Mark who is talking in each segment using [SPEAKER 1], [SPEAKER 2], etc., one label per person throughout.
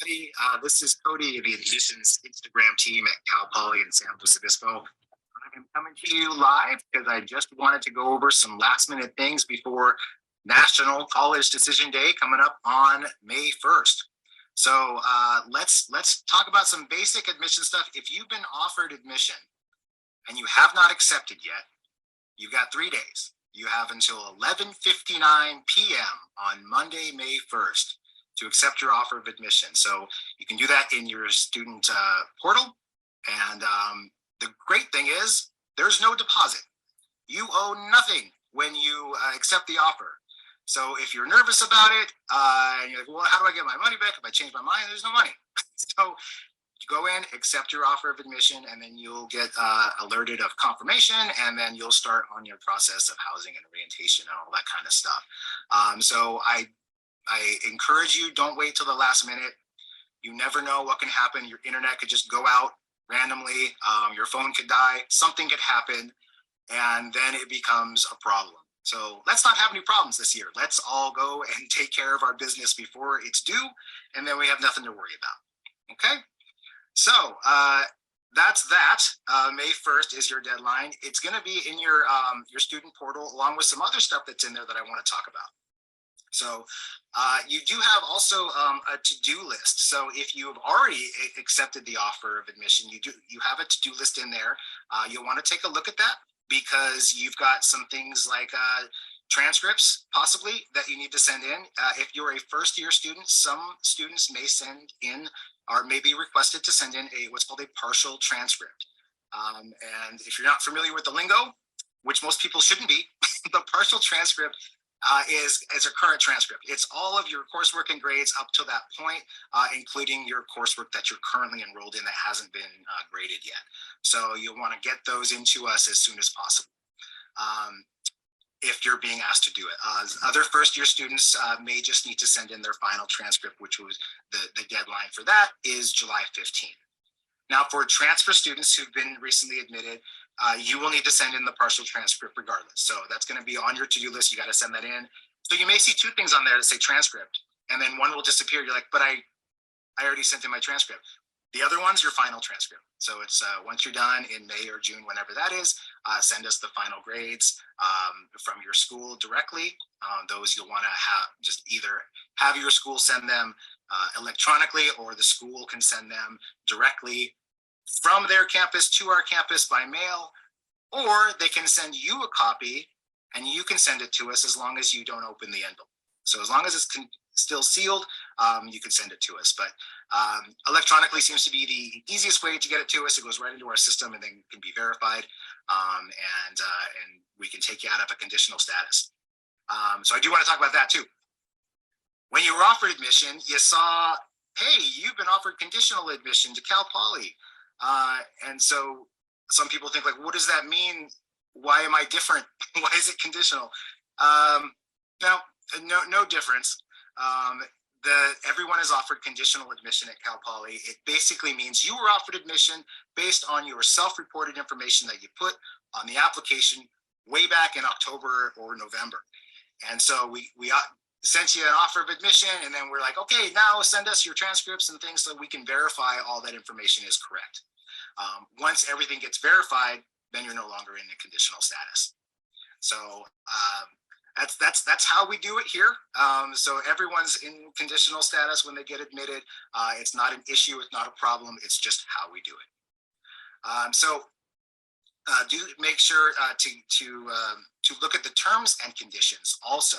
[SPEAKER 1] everybody. This is Cody of the Admissions Instagram team at Cal Poly in San Luis Obispo. I'm coming to you live because I just wanted to go over some last minute things before National College Decision Day coming up on May 1st. So let's talk about some basic admission stuff. If you've been offered admission and you have not accepted yet, you've got 3 days. You have until 11:59 p.m. on Monday, May 1st to accept your offer of admission. So you can do that in your student portal. And the great thing is there's no deposit. You owe nothing when you accept the offer. So if you're nervous about it, and you're like, well, how do I get my money back? If I change my mind, there's no money. So go in, accept your offer of admission, and then you'll get alerted of confirmation, and then you'll start on your process of housing and orientation and all that kind of stuff. So I encourage you, don't wait till the last minute. You never know what can happen. Your internet could just go out randomly. Your phone could die. Something could happen, and then it becomes a problem. So let's not have any problems this year. Let's all go and take care of our business before it's due, and then we have nothing to worry about. Okay? So that's that. May 1st is your deadline. It's going to be in your student portal along with some other stuff that's in there that I want to talk about. So you do have also a to-do list. So if you've already accepted the offer of admission, you have a to-do list in there. You'll want to take a look at that because you've got some things like transcripts possibly that you need to send in. If you're a first-year student, some students may send in or may be requested to send in what's called a partial transcript. And if you're not familiar with the lingo, which most people shouldn't be, the partial transcript is a current transcript. It's all of your coursework and grades up to that point, including your coursework that you're currently enrolled in that hasn't been graded yet. So you'll want to get those into us as soon as possible if you're being asked to do it. Other first-year students may just need to send in their final transcript, which was the deadline for that is July 15th. Now, for transfer students who've been recently admitted, you will need to send in the partial transcript regardless. So that's going to be on your to-do list. You got to send that in. So you may see two things on there that say transcript, and then one will disappear. You're like, but I already sent in my transcript. The other one's your final transcript. So it's once you're done in May or June, whenever that is, send us the final grades from your school directly. Those you'll want to have just either have your school send them electronically, or the school can send them directly from their campus to our campus by mail, or they can send you a copy and you can send it to us as long as you don't open the envelope. So as long as it's still sealed, you can send it to us. But electronically seems to be the easiest way to get it to us. It goes right into our system and then can be verified, and we can take you out of a conditional status. So I do want to talk about that too. When you were offered admission, you saw, hey, you've been offered conditional admission to Cal Poly. And so some people think like, what does that mean? Why am I different? Why is it conditional? No difference. Everyone is offered conditional admission at Cal Poly. It basically means you were offered admission based on your self-reported information that you put on the application way back in October or November. And so we sent you an offer of admission, and then we're like, okay, now send us your transcripts and things so we can verify all that information is correct. Once everything gets verified, then you're no longer in the conditional status. So that's how we do it here. So everyone's in conditional status when they get admitted. It's not an issue, it's not a problem, it's just how we do it. So do make sure to look at the terms and conditions also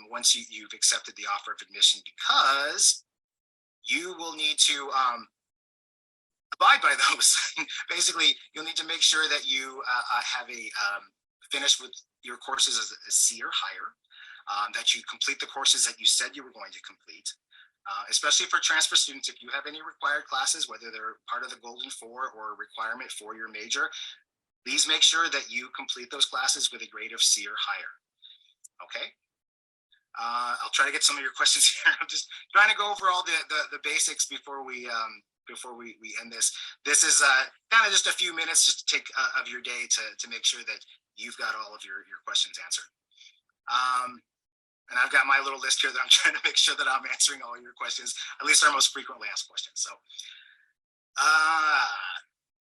[SPEAKER 1] once you've accepted the offer of admission, because you will need to abide by those. Basically, you'll need to make sure that you have finished with your courses as a C or higher, that you complete the courses that you said you were going to complete. Especially for transfer students, if you have any required classes, whether they're part of the Golden Four or a requirement for your major, please make sure that you complete those classes with a grade of C or higher. Okay? I'll try to get some of your questions here. I'm just trying to go over all the basics before we end this. This is kind of just a few minutes just to take of your day to make sure that you've got all of your questions answered. and I've got my little list here that I'm trying to make sure that I'm answering all your questions, at least our most frequently asked questions. So,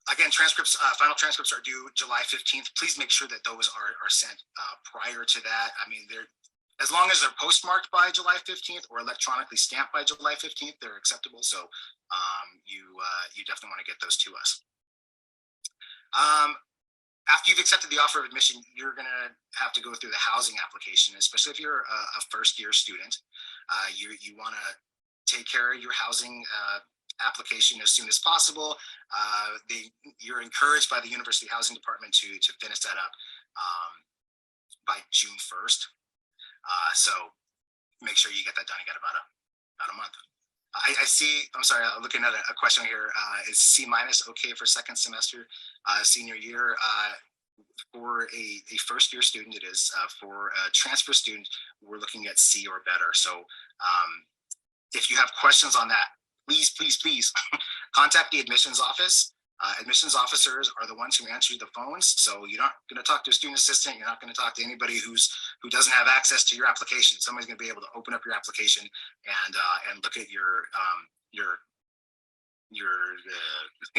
[SPEAKER 1] again, transcripts, final transcripts are due July 15th. Please make sure that those are sent prior to that. I mean, they're, as long as they're postmarked by July 15th or electronically stamped by July 15th, they're acceptable. So you definitely want to get those to us. After you've accepted the offer of admission, you're going to have to go through the housing application, especially if you're a first-year student. You want to take care of your housing application as soon as possible. You're encouraged by the University Housing Department to finish that up by June 1st. So make sure you get that done. You got about a month. I see, I'm sorry, looking at a question here. Is C- okay for second semester, senior year? For a first year student, it is. For a transfer student, we're looking at C or better. So if you have questions on that, please contact the admissions office. Admissions officers are the ones who answer the phones. So you're not going to talk to a student assistant. You're not going to talk to anybody who doesn't have access to your application. Somebody's going to be able to open up your application and look at your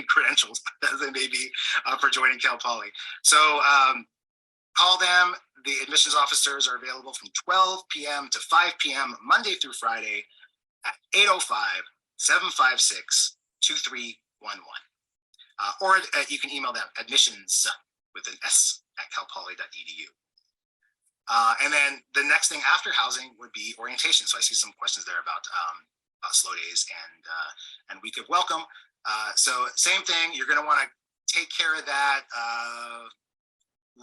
[SPEAKER 1] credentials as they may be for joining Cal Poly. So call them. The admissions officers are available from 12 p.m. to 5 p.m. Monday through Friday at 805-756-2311. Or you can email them, admissions with an S at calpoly.edu. And then the next thing after housing would be orientation. So I see some questions there about slow days and week of welcome. So same thing, you're going to want to take care of that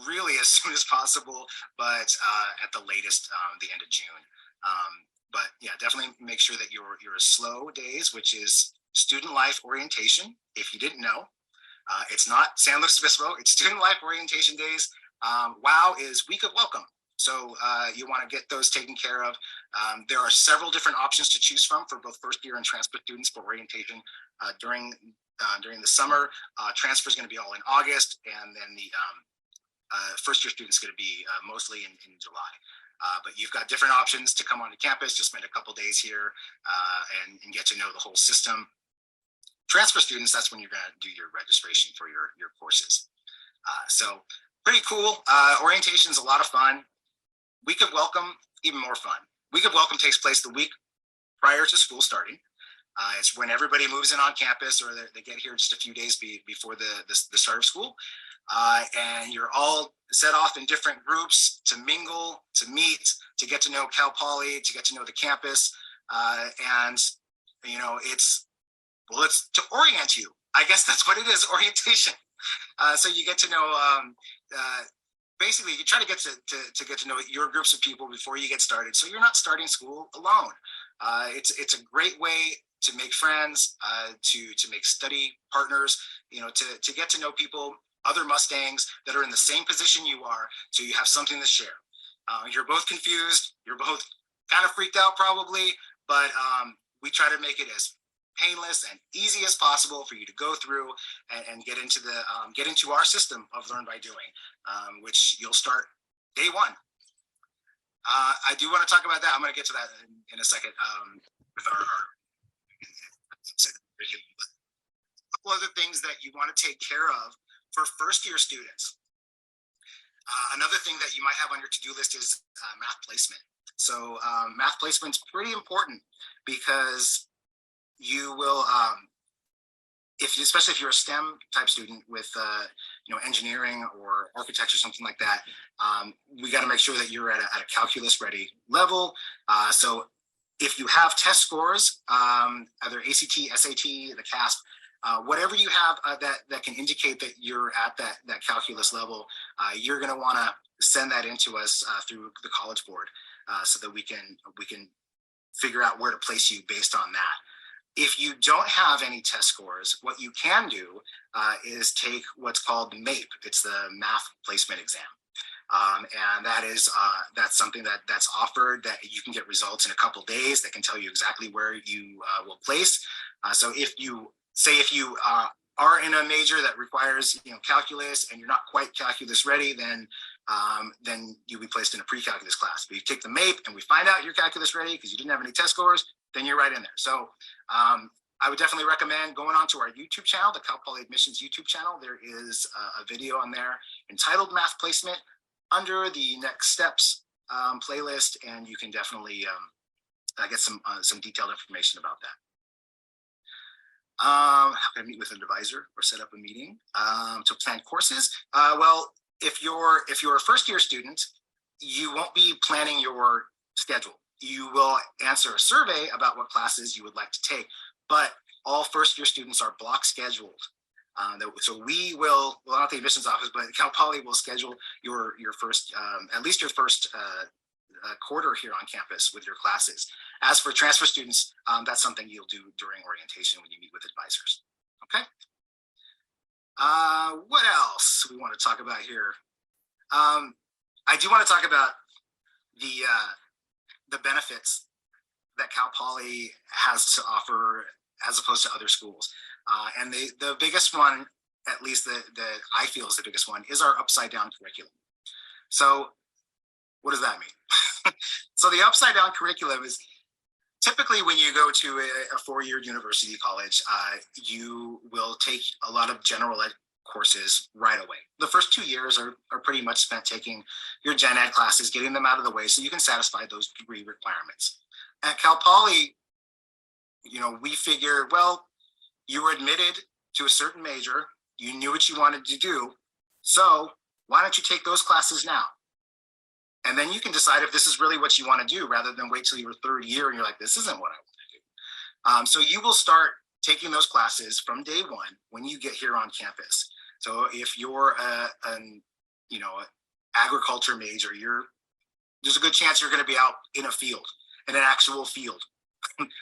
[SPEAKER 1] really as soon as possible, but at the latest, the end of June. But yeah, definitely make sure that your slow days, which is student life orientation, if you didn't know, it's not San Luis Obispo, it's student life orientation days. WOW is week of welcome. So you want to get those taken care of. There are several different options to choose from for both first year and transfer students for orientation during the summer. Transfer is going to be all in August, and then the first year students going to be mostly in July. But you've got different options to come onto campus, just spend a couple days here and get to know the whole system. Transfer students, that's when you're going to do your registration for your courses. So pretty cool. Orientation is a lot of fun. Week of welcome, even more fun. Week of welcome takes place the week prior to school starting. It's when everybody moves in on campus, or they get here just a few days before the start of school. And you're all set off in different groups to mingle, to meet, to get to know Cal Poly, to get to know the campus. And, you know, it's to orient you. I guess that's what it is, orientation. So you get to know, basically you try to get to know your groups of people before you get started. So you're not starting school alone. It's a great way to make friends, to make study partners, you know, to get to know people, other Mustangs that are in the same position you are, so you have something to share. You're both confused, you're both kind of freaked out probably, but we try to make it as painless and easy as possible for you to go through and get into our system of learn by doing, which you'll start day one. I do want to talk about that. I'm going to get to that in a second with our a couple other things that you want to take care of for first year students. Another thing that you might have on your to-do list is math placement. So math placement is pretty important because you will, especially if you're a STEM type student with you know, engineering or architecture, something like that, we got to make sure that you're at a calculus ready level. So if you have test scores, either ACT, SAT, the CASP, whatever you have that can indicate that you're at that calculus level, you're going to want to send that in to us through the College Board so that we can figure out where to place you based on that. If you don't have any test scores, what you can do is take what's called MAPE. It's the Math Placement Exam. And that's something that's offered, that you can get results in a couple days that can tell you exactly where you will place. So if you are in a major that requires, you know, calculus, and you're not quite calculus ready, then then you'll be placed in a pre-calculus class. But you take the MAPE and we find out you're calculus ready because you didn't have any test scores, then you're right in there. So I would definitely recommend going on to our YouTube channel, the Cal Poly Admissions YouTube channel. There is a video on there entitled Math Placement under the Next Steps playlist, and you can definitely get some detailed information about that. How can I meet with an advisor or set up a meeting to plan courses? Well, if you're a first year student, you won't be planning your schedule. You will answer a survey about what classes you would like to take, but all first year students are block scheduled. So we will, well, not the admissions office, but Cal Poly will schedule your first, at least your first quarter here on campus with your classes. As for transfer students, that's something you'll do during orientation when you meet with advisors. Okay. What else we want to talk about here? I do want to talk about the benefits that Cal Poly has to offer as opposed to other schools. And the biggest one, at least that I feel is the biggest one, is our upside down curriculum. So what does that mean? So the upside down curriculum is typically when you go to a four-year university college, you will take a lot of general ed courses right away. The first 2 years are pretty much spent taking your gen ed classes, getting them out of the way so you can satisfy those degree requirements. At Cal Poly, we figure, well, you were admitted to a certain major, you knew what you wanted to do, so why don't you take those classes now? And then you can decide if this is really what you want to do rather than wait till your third year and you're like, this isn't what I want to do. So you will start taking those classes from day one when you get here on campus. So if you're an agriculture major, there's a good chance you're going to be out in a field, in an actual field.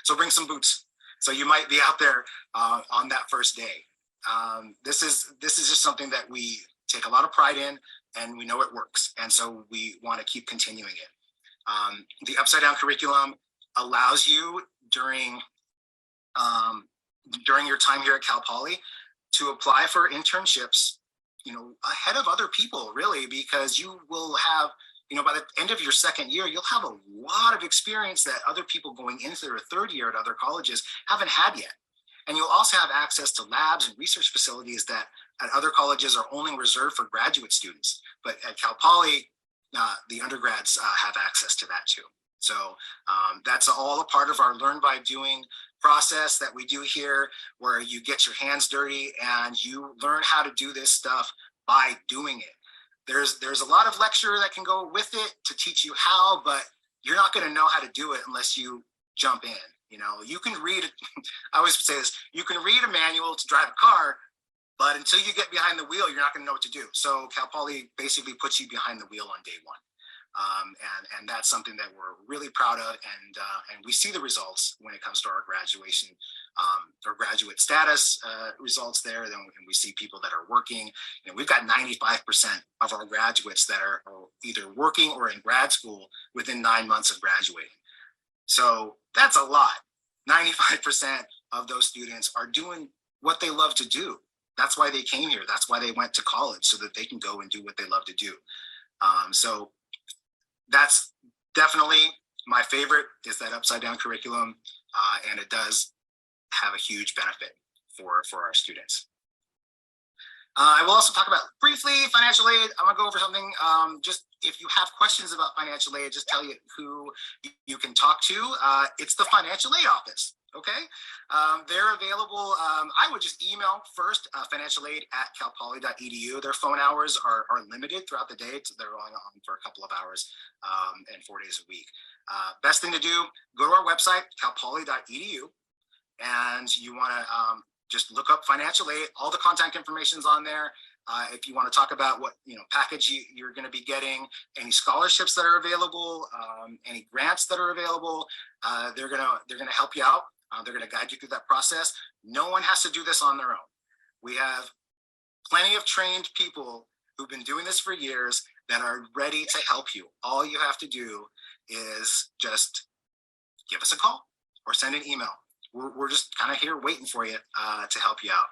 [SPEAKER 1] So bring some boots. So you might be out there on that first day. This is just something that we take a lot of pride in, and we know it works. And so we want to keep continuing it. The upside down curriculum allows you during your time here at Cal Poly to apply for internships, ahead of other people, really, because you will have, by the end of your second year, you'll have a lot of experience that other people going into their third year at other colleges haven't had yet. And you'll also have access to labs and research facilities that at other colleges are only reserved for graduate students. But at Cal Poly, the undergrads have access to that too. So that's all a part of our Learn by Doing process that we do here, where you get your hands dirty and you learn how to do this stuff by doing it. There's a lot of lecture that can go with it to teach you how, but you're not going to know how to do it unless you jump in. You can read, I always say this, you can read a manual to drive a car, but until you get behind the wheel, you're not going to know what to do. So Cal Poly basically puts you behind the wheel on day one. And that's something that we're really proud of, and we see the results when it comes to our graduation or graduate status results there. Then we see people that are working. We've got 95% of our graduates that are either working or in grad school within 9 months of graduating. So that's a lot. 95% of those students are doing what they love to do. That's why they came here. That's why they went to college, so that they can go and do what they love to do. So that's definitely my favorite, is that upside down curriculum, and it does have a huge benefit for our students. I will also talk about briefly financial aid. I'm gonna go over something. Just if you have questions about financial aid, just tell you who you can talk to. It's the financial aid office. Okay, they're available. I would just email first, financialaid@calpoly.edu. Their phone hours are limited throughout the day. They're only on for a couple of hours and 4 days a week. Best thing to do, go to our website, calpoly.edu, and you want to just look up financial aid. All the contact information's on there. If you want to talk about what package you're going to be getting, any scholarships that are available, any grants that are available, they're gonna help you out. They're going to guide you through that process. No one has to do this on their own. We have plenty of trained people who've been doing this for years that are ready to help you. All you have to do is just give us a call or send an email. We're just kind of here waiting for you to help you out.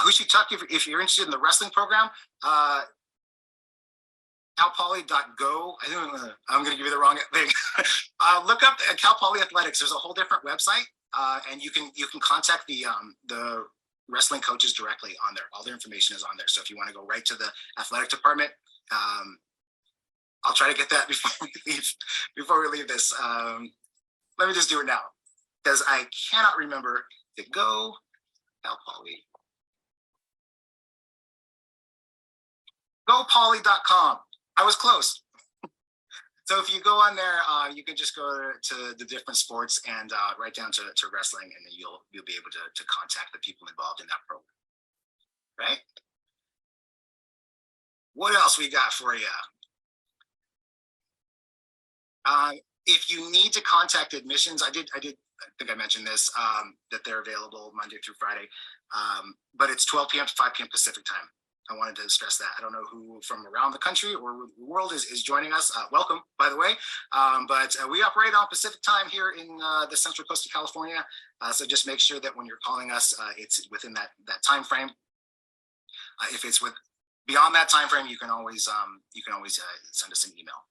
[SPEAKER 1] Who should talk to you if you're interested in the wrestling program? calpoly.go. I'm going to give you the wrong thing. Look up Cal Poly Athletics. There's a whole different website, and you can contact the wrestling coaches directly on there. All their information is on there. So if you want to go right to the athletic department, I'll try to get that before we leave. Before we leave this, let me just do it now because I cannot remember the Go Cal Poly. GoPoly.com. I was close. So if you go on there, you can just go to the different sports and right down to wrestling, and then you'll be able to contact the people involved in that program. Right? What else we got for you? If you need to contact admissions, I think I mentioned this, that they're available Monday through Friday, but it's 12 p.m. to 5 p.m. Pacific time. I wanted to stress that. I don't know who from around the country or the world is joining us. Welcome, by the way. But we operate on Pacific time here in the Central Coast of California. So just make sure that when you're calling us, it's within that time frame. If it's beyond that time frame, you can always send us an email.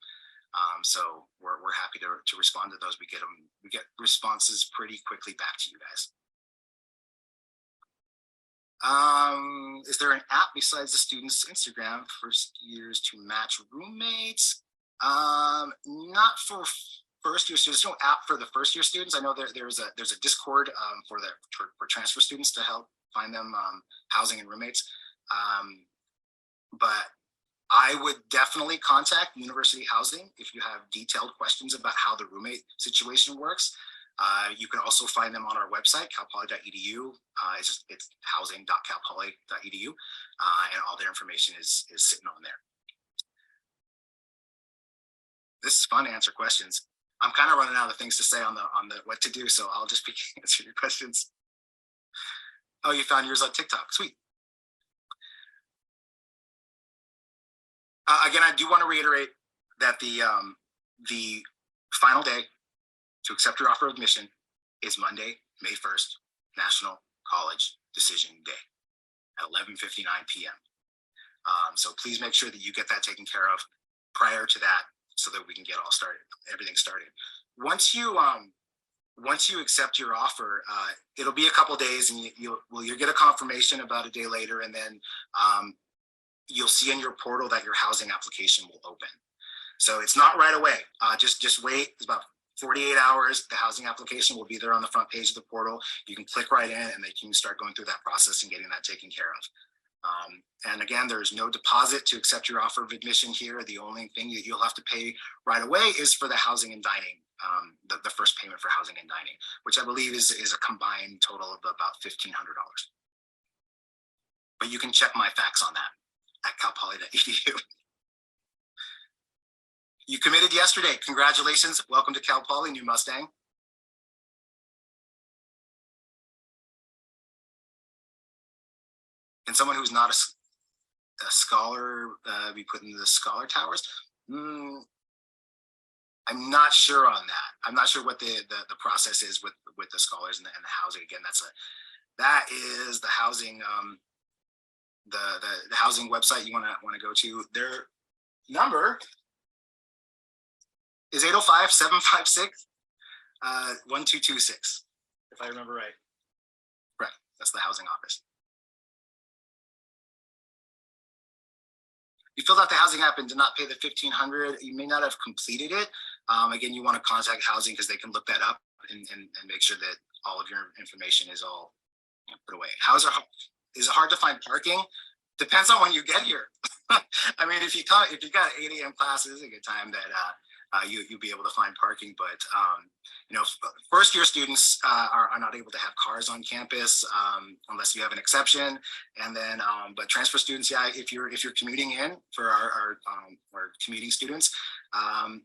[SPEAKER 1] So we're happy to respond to those. We get responses pretty quickly back to you guys. Is there an app besides the students' Instagram first years to match roommates? Not for first year students. No app for the first year students. I know there's a Discord for transfer students to help find them housing and roommates. But I would definitely contact University Housing if you have detailed questions about how the roommate situation works. You can also find them on our website, calpoly.edu. It's housing.calpoly.edu, and all their information is sitting on there. This is fun to answer questions. I'm kind of running out of things to say on the what to do, so I'll just be answering your questions. Oh, you found yours on TikTok. Sweet. Again, I do want to reiterate that the final day to accept your offer of admission is Monday, May 1st, National College Decision Day at 11:59 p.m. So please make sure that you get that taken care of prior to that so that we can get everything started. Once you accept your offer, it'll be a couple days and you'll get a confirmation about a day later, and then you'll see in your portal that your housing application will open. So it's not right away. Just wait. It's about 48 hours. The housing application will be there on the front page of the portal. You can click right in and then you can start going through that process and getting that taken care of. And again, there's no deposit to accept your offer of admission here. The only thing that you'll have to pay right away is for the housing and dining, the first payment for housing and dining, which I believe is a combined total of about $1,500. But you can check my facts on that at calpoly.edu. You committed yesterday. Congratulations. Welcome to Cal Poly, new Mustang. Can someone who's not a scholar be put into the scholar towers? I'm not sure on that. I'm not sure what the process is with the scholars and the housing. Again, that is the housing the housing website you want to go to. Their number is 805-756-1226, if I remember right. Right, that's the housing office. You filled out the housing app and did not pay the $1,500. You may not have completed it. Again, you want to contact housing because they can look that up and make sure that all of your information is all put away. Is it hard to find parking? Depends on when you get here. I mean, if you got 8 a.m. class, it is a good time that you'll be able to find parking. But first year students are not able to have cars on campus unless you have an exception. And then, but transfer students, yeah, if you're commuting in for our commuting students,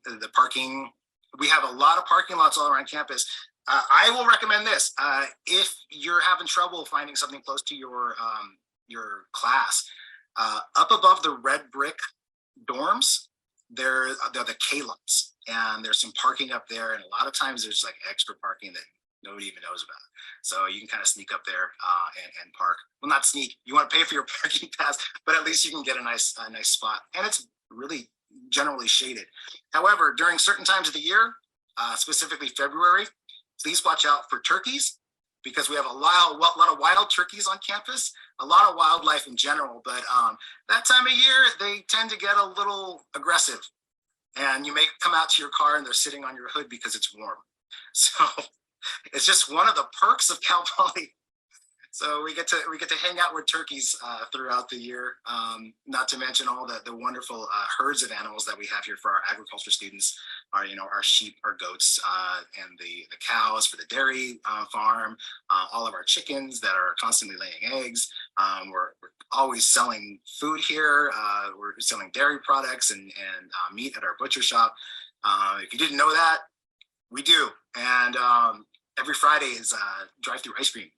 [SPEAKER 1] the parking, we have a lot of parking lots all around campus. I will recommend this. If you're having trouble finding something close to your class, up above the red brick dorms, they're the K lots, and there's some parking up there, and a lot of times there's like extra parking that nobody even knows about. So you can kind of sneak up there and park. Well, not sneak. You want to pay for your parking pass, but at least you can get a nice spot. And it's really generally shaded. However, during certain times of the year, specifically February, please watch out for turkeys, because we have a lot of wild turkeys on campus, a lot of wildlife in general, but that time of year, they tend to get a little aggressive. And you may come out to your car and they're sitting on your hood because it's warm. So it's just one of the perks of Cal Poly. So we get to hang out with turkeys throughout the year. Not to mention all the wonderful herds of animals that we have here for our agriculture students. Our sheep, our goats, and the cows for the dairy farm. All of our chickens that are constantly laying eggs. We're always selling food here. We're selling dairy products and meat at our butcher shop. If you didn't know that, we do. And every Friday is drive-through ice cream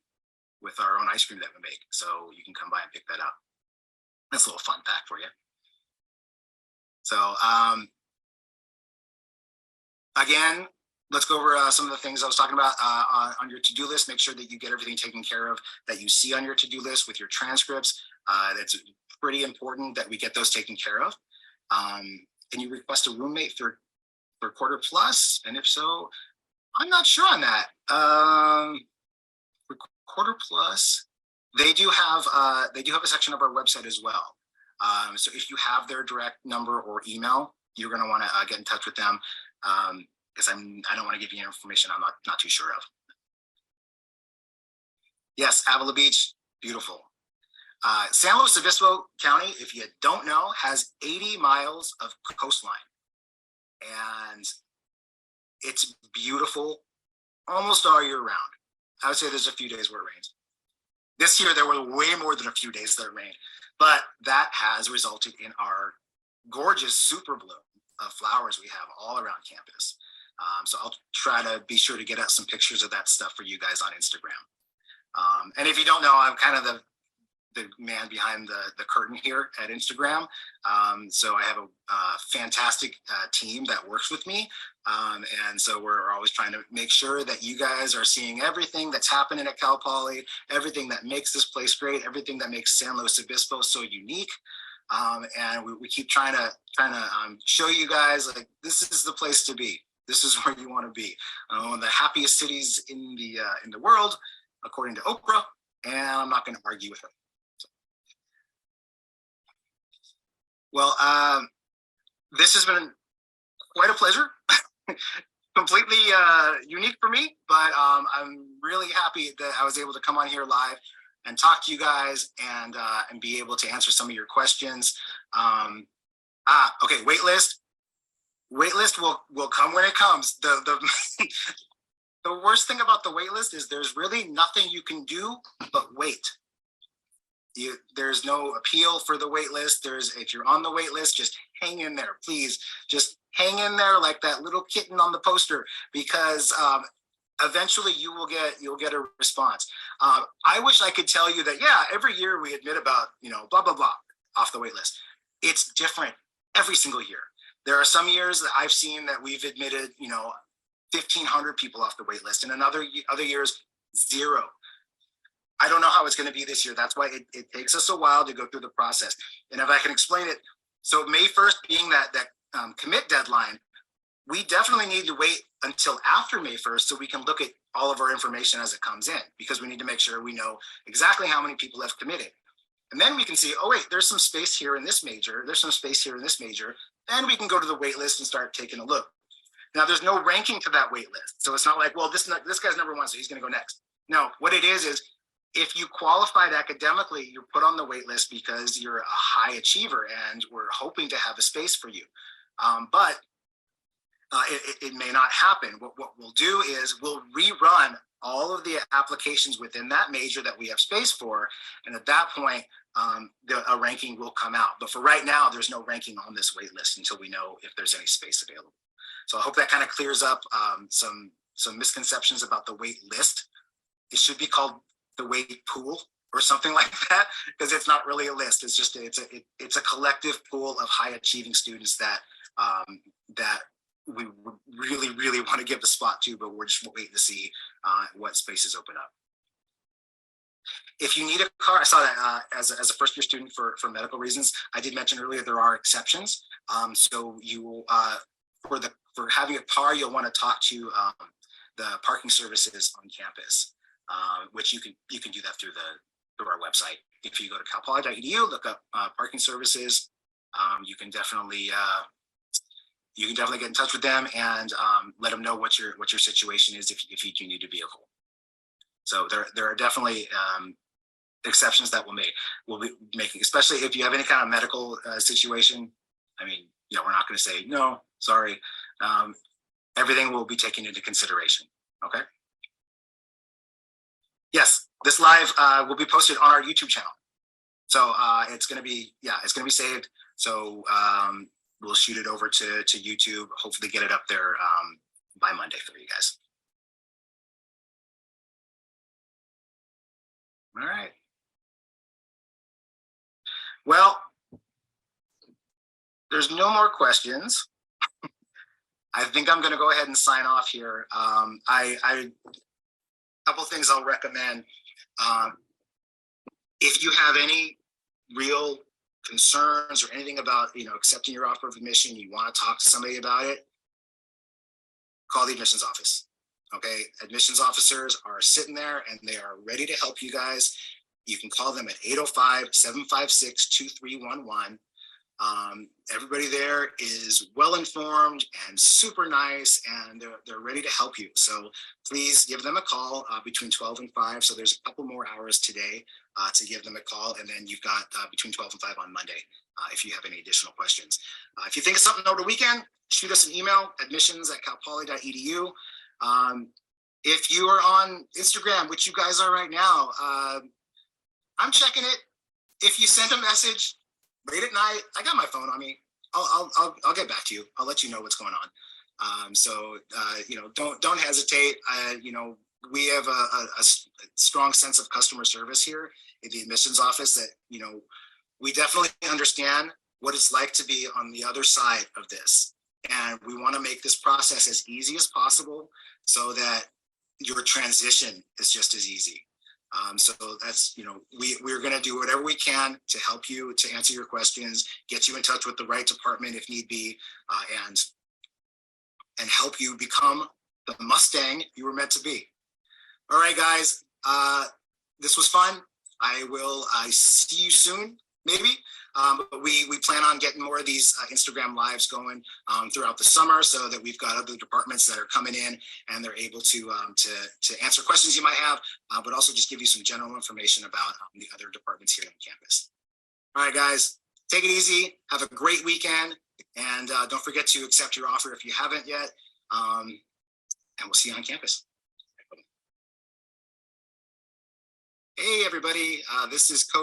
[SPEAKER 1] with our own ice cream that we make. So you can come by and pick that up. That's a little fun fact for you. So again, let's go over some of the things I was talking about on your to-do list. Make sure that you get everything taken care of that you see on your to-do list with your transcripts. That's pretty important that we get those taken care of. Can you request a roommate for quarter plus? And if so, I'm not sure on that. For quarter plus, they do have a section of our website as well. So if you have their direct number or email, you're going to want to get in touch with them, because I don't want to give you information I'm not too sure of. Yes, Avila Beach, beautiful. San Luis Obispo County, if you don't know, has 80 miles of coastline, and it's beautiful almost all year round. I would say there's a few days where it rains. This year, there were way more than a few days that rained, but that has resulted in our gorgeous super bloom of flowers we have all around campus. So I'll try to be sure to get out some pictures of that stuff for you guys on Instagram. And if you don't know, I'm kind of the man behind the curtain here at Instagram. So I have a fantastic team that works with me. And so we're always trying to make sure that you guys are seeing everything that's happening at Cal Poly, everything that makes this place great, everything that makes San Luis Obispo so unique. And we keep trying to show you guys, like, this is the place to be. This is where you want to be. One of the happiest cities in the world, according to Oprah, and I'm not going to argue with her. Well, this has been quite a pleasure. Completely unique for me, but I'm really happy that I was able to come on here live and talk to you guys and be able to answer some of your questions. Okay, waitlist. Waitlist will come when it comes. The worst thing about the waitlist is there's really nothing you can do but wait. There's no appeal for the wait list. If you're on the wait list, just hang in there, please. Just hang in there like that little kitten on the poster, because eventually you'll get a response. I wish I could tell you that, yeah, every year we admit about, blah, blah, blah off the wait list. It's different every single year. There are some years that I've seen that we've admitted, 1,500 people off the wait list, and other years, 0. I don't know how it's going to be this year. That's why it takes us a while to go through the process. And if I can explain it, so May 1st being that commit deadline, we definitely need to wait until after May 1st so we can look at all of our information as it comes in, because we need to make sure we know exactly how many people have committed. And then we can see, oh wait, there's some space here in this major, there's some space here in this major. Then we can go to the wait list and start taking a look. Now there's no ranking to that wait list. So it's not like, well, this guy's number 1, so he's going to go next. No, what it is if you qualified academically, you're put on the wait list because you're a high achiever and we're hoping to have a space for you. But it may not happen. What we'll do is we'll rerun all of the applications within that major that we have space for. And at that point, a ranking will come out. But for right now, there's no ranking on this wait list until we know if there's any space available. So I hope that kind of clears up some misconceptions about the wait list. It should be called the wait pool or something like that, because it's not really a list. It's just it's a collective pool of high achieving students that we really, really want to give the spot to, but we're just waiting to see what spaces open up. If you need a car, I saw that as a first year student for medical reasons. I did mention earlier there are exceptions. So you for having a car, you'll want to talk to the parking services on campus, which you can do that through our website. If you go to calpoly.edu, look up parking services, you can definitely get in touch with them and let them know what your situation is if you do need a vehicle. So there are definitely exceptions that we'll be making, especially if you have any kind of medical situation. I mean, we're not going to say no, sorry. Everything will be taken into consideration. Okay. Yes, this live will be posted on our YouTube channel. So it's going to be saved. So we'll shoot it over to YouTube. Hopefully, get it up there by Monday for you guys. All right. Well, there's no more questions. I think I'm going to go ahead and sign off here. A couple things I'll recommend. If you have any real concerns or anything about accepting your offer of admission, you want to talk to somebody about it, call the admissions office. Okay, admissions officers are sitting there and they are ready to help you guys. You can call them at 805-756-2311. Everybody there is well informed and super nice, and they're ready to help you. So please give them a call between 12 and 5. So there's a couple more hours today to give them a call, and then you've got between 12 and 5 on Monday if you have any additional questions. If you think of something over the weekend, shoot us an email, admissions@calpoly.edu. If you are on Instagram, which you guys are right now, I'm checking it. If you send a message late at night, I got my phone on me. I'll get back to you. I'll let you know what's going on. So don't hesitate. We have a strong sense of customer service here in the admissions office that we definitely understand what it's like to be on the other side of this, and we want to make this process as easy as possible so that your transition is just as easy. So that's, we're going to do whatever we can to help you, to answer your questions, get you in touch with the right department if need be, and help you become the Mustang you were meant to be. All right, guys, this was fun. I see you soon, maybe. But we plan on getting more of these Instagram lives going throughout the summer, so that we've got other departments that are coming in and they're able to answer questions you might have, but also just give you some general information about the other departments here on campus. All right, guys, take it easy. Have a great weekend, and don't forget to accept your offer if you haven't yet. And we'll see you on campus. Hey, everybody, this is Cody.